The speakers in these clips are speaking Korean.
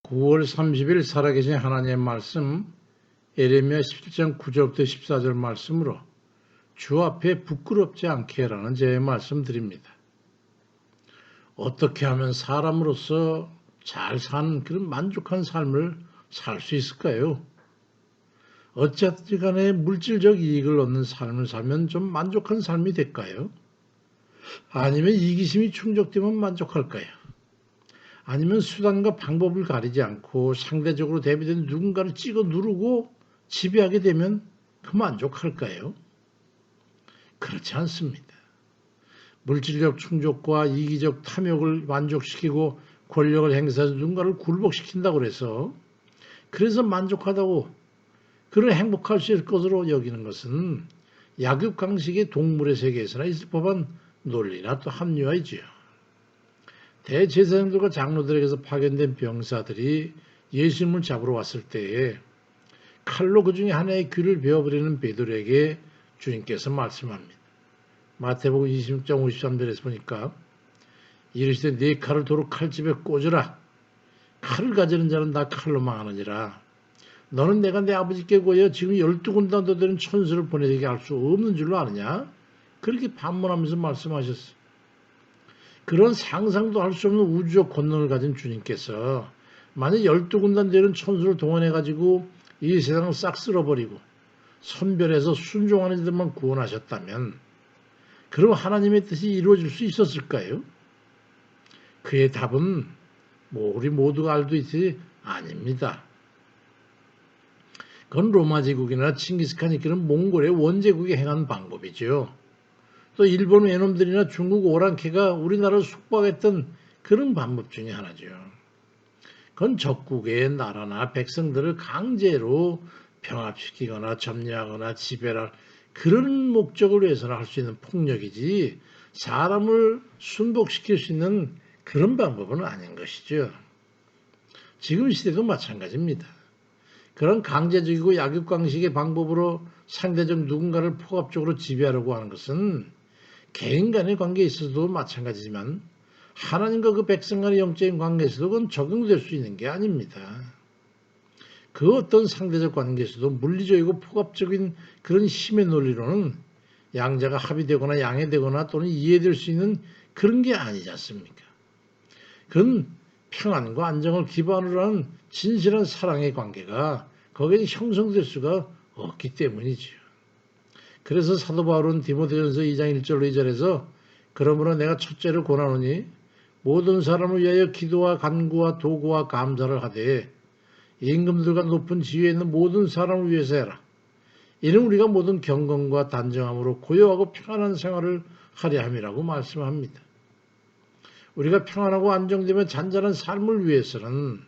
9월 30일 살아계신 하나님의 말씀 예레미야 17장 9절부터 14절 말씀으로 주 앞에 부끄럽지 않게 해라는 제 말씀 드립니다. 어떻게 하면 사람으로서 잘 사는 그런 만족한 삶을 살 수 있을까요? 어찌하든지 간에 물질적 이익을 얻는 삶을 살면 좀 만족한 삶이 될까요? 아니면 이기심이 충족되면 만족할까요? 아니면 수단과 방법을 가리지 않고 상대적으로 대비된 누군가를 찍어 누르고 지배하게 되면 그 만족할까요? 그렇지 않습니다. 물질적 충족과 이기적 탐욕을 만족시키고 권력을 행사해서 누군가를 굴복시킨다고 그래서 만족하다고 그런 행복할 수 있을 것으로 여기는 것은 약육강식의 동물의 세계에서나 있을 법한 논리나 또 합리화이지요. 대제사장들과 장로들에게서 파견된 병사들이 예수님을 잡으러 왔을 때에 칼로 그 중에 하나의 귀를 베어버리는 베드로에게 주님께서 말씀합니다. 마태복음 26장 53절에서 보니까 이르시되 네 칼을 도로 칼집에 꽂으라. 칼을 가지는 자는 다 칼로 망하느니라. 너는 내가 내 아버지께 구하여 지금 12군단도 되는 천수를 보내게 할 수 없는 줄로 아느냐? 그렇게 반문하면서 말씀하셨어요. 그런 상상도 할 수 없는 우주적 권능을 가진 주님께서 만약 12군단 되는 천수를 동원해가지고 이 세상을 싹 쓸어버리고 선별해서 순종하는 자들만 구원하셨다면 그럼 하나님의 뜻이 이루어질 수 있었을까요? 그의 답은 우리 모두가 알듯이 아닙니다. 그건 로마 제국이나 칭기스칸이 이끄는 몽골의 원제국이 행한 방법이죠. 또 일본 외놈들이나 중국 오랑캐가 우리나라를 숙박했던 그런 방법 중에 하나죠. 그건 적국의 나라나 백성들을 강제로 병합시키거나 점령하거나 지배할 그런 목적을 위해서는 할 수 있는 폭력이지 사람을 순복시킬 수 있는 그런 방법은 아닌 것이죠. 지금 시대도 마찬가지입니다. 그런 강제적이고 약육강식의 방법으로 상대적 누군가를 포괄적으로 지배하려고 하는 것은 개인 간의 관계에 있어서도 마찬가지지만 하나님과 그 백성 간의 영적인 관계에서도 그건 적용될 수 있는 게 아닙니다. 그 어떤 상대적 관계에서도 물리적이고 포괄적인 그런 힘의 논리로는 양자가 합의되거나 양해되거나 또는 이해될 수 있는 그런 게 아니지 않습니까? 그건 평안과 안정을 기반으로 한 진실한 사랑의 관계가 거기에 형성될 수가 없기 때문이지요. 그래서 사도 바울은 디모데전서 2장 1절로 2절에서 그러므로 내가 첫째를 권하노니 모든 사람을 위하여 기도와 간구와 도구와 감사를 하되 임금들과 높은 지위에 있는 모든 사람을 위해서 해라. 이는 우리가 모든 경건과 단정함으로 고요하고 평안한 생활을 하려 함이라고 말씀합니다. 우리가 평안하고 안정되며 잔잔한 삶을 위해서는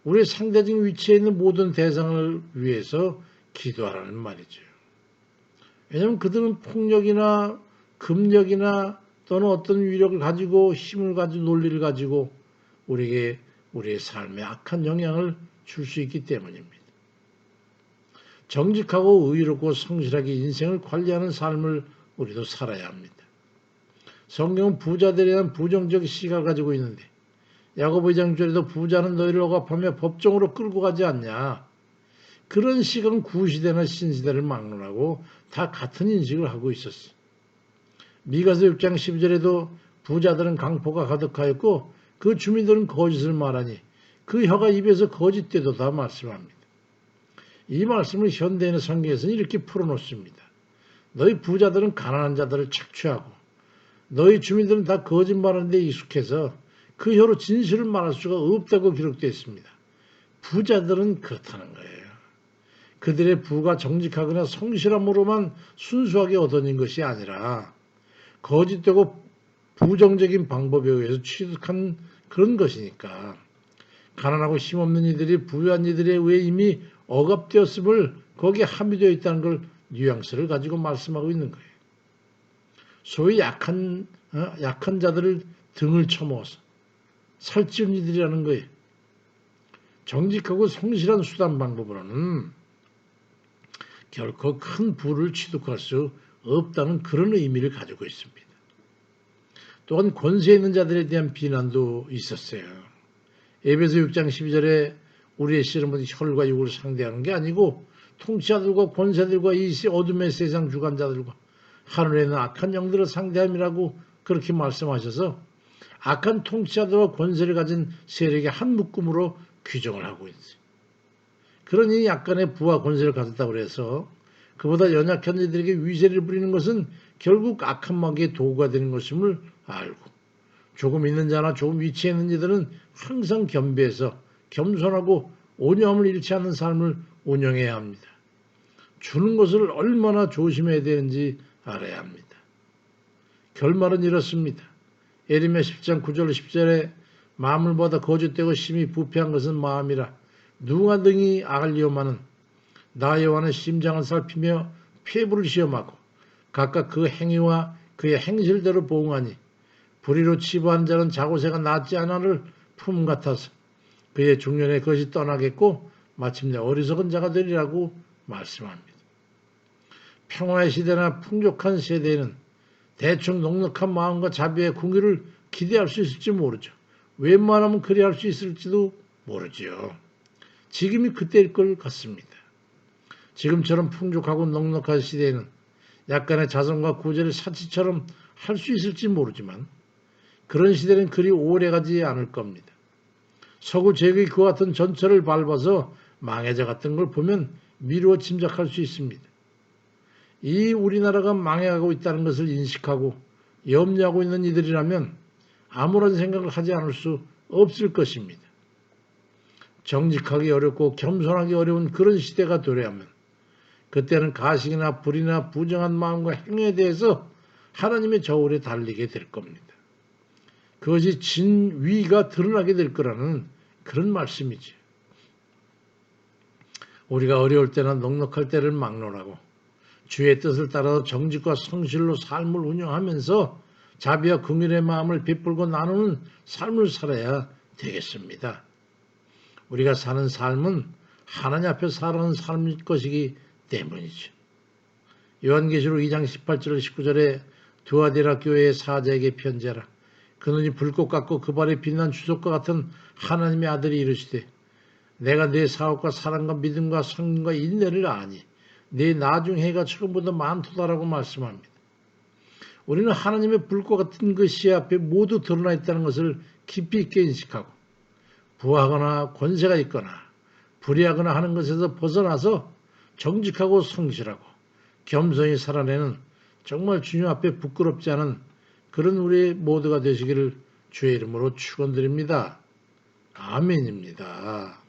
우리의 상대적 위치에 있는 모든 대상을 위해서 기도하라는 말이죠. 왜냐하면 그들은 폭력이나 금력이나 또는 어떤 위력을 가지고 힘을 가지고 논리를 가지고 우리에게 우리의 삶에 악한 영향을 줄 수 있기 때문입니다. 정직하고 의롭고 성실하게 인생을 관리하는 삶을 우리도 살아야 합니다. 성경은 부자들에 대한 부정적 시각을 가지고 있는데 야고보 2장 6절에도 부자는 너희를 억압하며 법정으로 끌고 가지 않냐. 그런 시각은 구시대나 신시대를 막론하고 다 같은 인식을 하고 있었어. 미가서 6장 12절에도 부자들은 강포가 가득하였고 그 주민들은 거짓을 말하니 그 혀가 입에서 거짓되도다 말씀합니다. 이 말씀을 현대인의 성경에서는 이렇게 풀어놓습니다. 너희 부자들은 가난한 자들을 착취하고 너희 주민들은 다 거짓말하는 데 익숙해서 그 혀로 진실을 말할 수가 없다고 기록되어 있습니다. 부자들은 그렇다는 거예요. 그들의 부가 정직하거나 성실함으로만 순수하게 얻어진 것이 아니라 거짓되고 부정적인 방법에 의해서 취득한 그런 것이니까 가난하고 힘없는 이들이 부유한 이들에 의해 이미 억압되었음을 거기에 함유되어 있다는 걸 뉘앙스를 가지고 말씀하고 있는 거예요. 소위 약한 자들을 등을 쳐모아서 살찌운 이들이라는 거예요. 정직하고 성실한 수단 방법으로는 결코 큰 부를 취득할 수 없다는 그런 의미를 가지고 있습니다. 또한 권세 있는 자들에 대한 비난도 있었어요. 에베소 6장 12절에 우리의 씨름은 혈과 육을 상대하는 게 아니고 통치자들과 권세들과 이 어둠의 세상 주관자들과 하늘에 있는 악한 영들을 상대함이라고 그렇게 말씀하셔서 악한 통치자들과 권세를 가진 세력의 한 묶음으로 규정을 하고 있어요. 그러니 약간의 부와 권세를 가졌다고 해서 그보다 연약한 이들에게 위세를 부리는 것은 결국 악한 마귀의 도구가 되는 것임을 알고 조금 있는 자나 조금 위치에 있는 이들은 항상 겸비해서 겸손하고 온유함을 잃지 않는 삶을 운영해야 합니다. 주는 것을 얼마나 조심해야 되는지 알아야 합니다. 결말은 이렇습니다. 예레미야 10장 9절 10절에 마음을보다 거짓되고 심히 부패한 것은 마음이라 누가 등이 알리오마는 나 여호와는 심장을 살피며 폐부를 시험하고 각각 그 행위와 그의 행실대로 보응하니 불의로 치부한 자는 자고새가 낫지 않아를 품 같아서 그의 중년에 그것이 떠나겠고 마침내 어리석은 자가 되리라고 말씀합니다. 평화의 시대나 풍족한 세대에는 대충 넉넉한 마음과 자비의 궁유를 기대할 수 있을지 모르죠. 웬만하면 그리할 수 있을지도 모르지요. 지금이 그때일 것 같습니다. 지금처럼 풍족하고 넉넉한 시대에는 약간의 자성과 구제를 사치처럼 할 수 있을지 모르지만 그런 시대는 그리 오래가지 않을 겁니다. 서구 제국이 그와 같은 전철을 밟아서 망해져 갔던 걸 보면 미루어 짐작할 수 있습니다. 이 우리나라가 망해가고 있다는 것을 인식하고 염려하고 있는 이들이라면 아무런 생각을 하지 않을 수 없을 것입니다. 정직하기 어렵고 겸손하기 어려운 그런 시대가 도래하면 그때는 가식이나 불이나 부정한 마음과 행위에 대해서 하나님의 저울에 달리게 될 겁니다. 그것이 진위가 드러나게 될 거라는 그런 말씀이죠. 우리가 어려울 때나 넉넉할 때를 막론하고 주의 뜻을 따라 정직과 성실로 삶을 운영하면서 자비와 긍휼의 마음을 베풀고 나누는 삶을 살아야 되겠습니다. 우리가 사는 삶은 하나님 앞에 살아가는 삶일 것이기 때문이죠. 요한계시록 2장 18절 19절에 두아디라 교회의 사자에게 편지하라. 그 눈이 불꽃 같고 그 발에 빛난 주석과 같은 하나님의 아들이 이르시되 내가 내 사업과 사랑과 믿음과 성령과 인내를 아니 내 나중 해가 처음보다 많도다라고 말씀합니다. 우리는 하나님의 불꽃 같은 그 시야 앞에 모두 드러나 있다는 것을 깊이 있게 인식하고 부하거나 권세가 있거나 불의하거나 하는 것에서 벗어나서 정직하고 성실하고 겸손히 살아내는 정말 주님 앞에 부끄럽지 않은 그런 우리 모두가 되시기를 주의 이름으로 축원드립니다. 아멘입니다.